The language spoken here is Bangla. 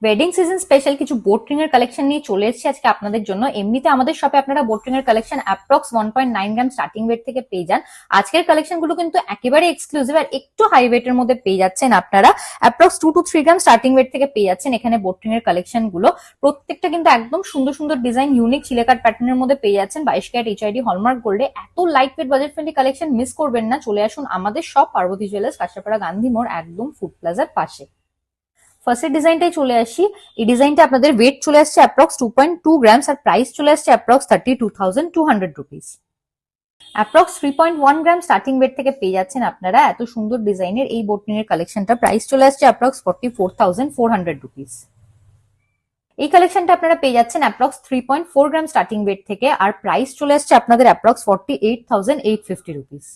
ওয়েডিং সিজন স্পেশাল কিছু বোট রিং এর কালেকশন নিয়ে চলে এসেছি আজকে আপনাদের জন্য। এমনিতে আমাদের শপে আপনারা বোট রিং এর কালেকশন অ্যাপ্রক্স 1.9 গ্রাম স্টার্টিং ওয়েট থেকে পেয়ে যান। আজকের কালেকশন গুলো কিন্তু একেবারে এক্সক্লুসিভ আর একটু হাই ওয়েটের মধ্যে পেয়ে যাচ্ছেন আপনারা। Approx 2 to 3 gram starting weight থেকে পেয়ে যাচ্ছেন এখানে বোট রিং এর কালেকশন গুলো। প্রত্যেকটা কিন্তু একদম সুন্দর সুন্দর ডিজাইন, ইউনিক চিলেকাট প্যাটার্নের মধ্যে পেয়ে যাচ্ছেন। 22 ক্যারেট এইচআইডি হলমার্ক গোল্ডে এত light weight budget friendly collection miss করবেন না। চলে আসুন আমাদের সব পার্বতী জুয়েলার্স, কাঁচরাপাড়া গান্ধী মোড়, একদম ফুড প্লাজার পাশে। ফার্স্টের ডিজাইনটাই চলে আসি। এই ডিজাইনটা আপনাদের ওয়েট চলে আসছে অ্যাপ্রক্স 2.2 গ্রামস আর প্রাইস চলে আসছে অ্যাপ্রক্স 32,200 রুপিস। অ্যাপ্রক্স 3.1 গ্রাম স্টার্টিং ওয়েট থেকে পেয়ে যাচ্ছেন আপনারা এত সুন্দর ডিজাইনের এই বোটিং এর কালেকশনটা। প্রাইস চলে আসছে অ্যাপ্রক্স 44,400 রুপিস। এই কালেকশনটা আপনারা পেয়ে যাচ্ছেন অ্যাপ্রক্স 3.4 গ্রাম স্টার্টিং ওয়েট থেকে আর প্রাইস চলে আসছে আপনাদের অ্যাপ্রক্স 48,850 রুপিস।